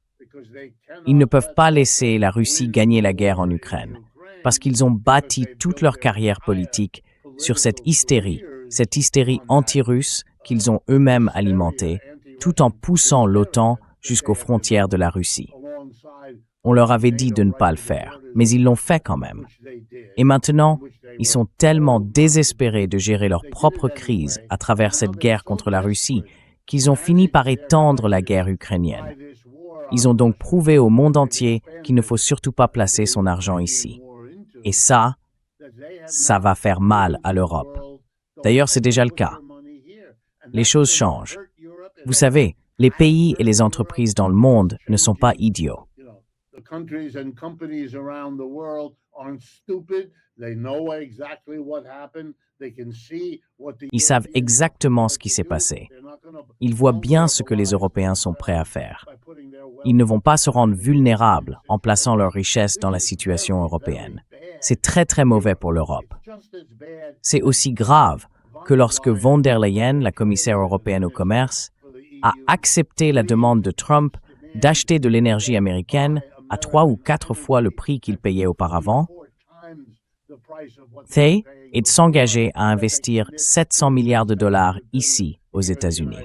S2: Ils ne peuvent pas laisser la Russie gagner la guerre en Ukraine, parce qu'ils ont bâti toute leur carrière politique sur cette hystérie anti-russe qu'ils ont eux-mêmes alimentée, tout en poussant l'OTAN jusqu'aux frontières de la Russie. On leur avait dit de ne pas le faire, mais ils l'ont fait quand même. Et maintenant, ils sont tellement désespérés de gérer leur propre crise à travers cette guerre contre la Russie qu'ils ont fini par étendre la guerre ukrainienne. Ils ont donc prouvé au monde entier qu'il ne faut surtout pas placer son argent ici. Et ça va faire mal à l'Europe. D'ailleurs, c'est déjà le cas. Les choses changent. Vous savez, les pays et les entreprises dans le monde ne sont pas idiots. Ils savent exactement ce qui s'est passé. Ils voient bien ce que les Européens sont prêts à faire. Ils ne vont pas se rendre vulnérables en plaçant leur richesse dans la situation européenne. C'est très très mauvais pour l'Europe. C'est aussi grave que lorsque von der Leyen, la commissaire européenne au commerce, a accepté la demande de Trump d'acheter de l'énergie américaine à 3 ou 4 fois le prix qu'il payait auparavant, et de s'engager à investir 700 milliards de dollars ici, aux États-Unis.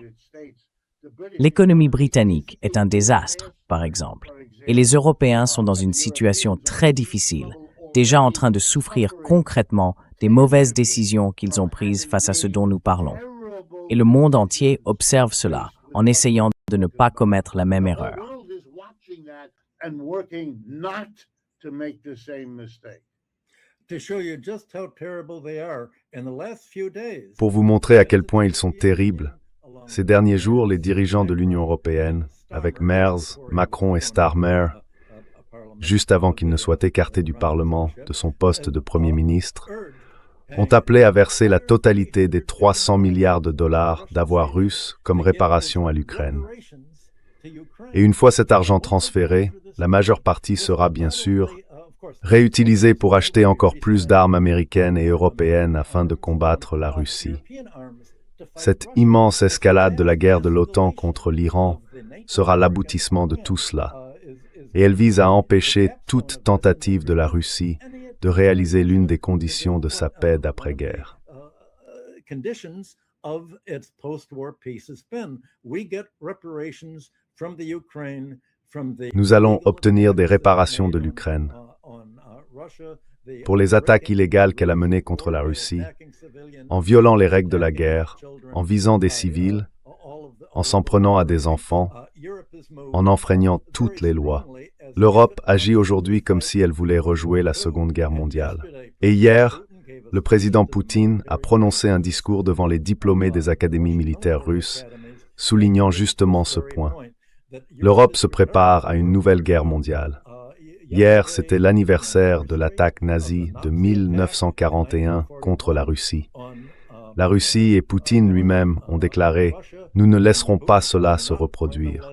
S2: L'économie britannique est un désastre, par exemple, et les Européens sont dans une situation très difficile, déjà en train de souffrir concrètement des mauvaises décisions qu'ils ont prises face à ce dont nous parlons. Et le monde entier observe cela en essayant de ne pas commettre la même erreur.
S4: Pour vous montrer à quel point ils sont terribles, ces derniers jours, les dirigeants de l'Union européenne, avec Merz, Macron et Starmer, juste avant qu'il ne soit écarté du Parlement de son poste de Premier ministre, ont appelé à verser la totalité des 300 milliards de dollars d'avoirs russes comme réparation à l'Ukraine. Et une fois cet argent transféré, la majeure partie sera bien sûr réutilisée pour acheter encore plus d'armes américaines et européennes afin de combattre la Russie. Cette immense escalade de la guerre de l'OTAN contre l'Iran sera l'aboutissement de tout cela, et elle vise à empêcher toute tentative de la Russie de réaliser l'une des conditions de sa paix d'après-guerre. Nous allons obtenir des réparations de l'Ukraine pour les attaques illégales qu'elle a menées contre la Russie, en violant les règles de la guerre, en visant des civils, en s'en prenant à des enfants, en enfreignant toutes les lois. L'Europe agit aujourd'hui comme si elle voulait rejouer la Seconde Guerre mondiale. Et hier, le président Poutine a prononcé un discours devant les diplômés des académies militaires russes, soulignant justement ce point. L'Europe se prépare à une nouvelle guerre mondiale. Hier, c'était l'anniversaire de l'attaque nazie de 1941 contre la Russie. La Russie et Poutine lui-même ont déclaré « Nous ne laisserons pas cela se reproduire.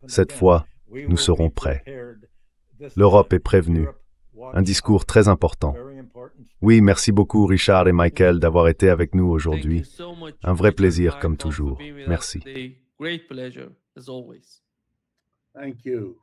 S4: Cette fois, nous serons prêts. » L'Europe est prévenue. Un discours très important. Oui, merci beaucoup Richard et Michael d'avoir été avec nous aujourd'hui. Un vrai plaisir comme toujours. Merci.
S6: Great pleasure as always.
S5: Thank you.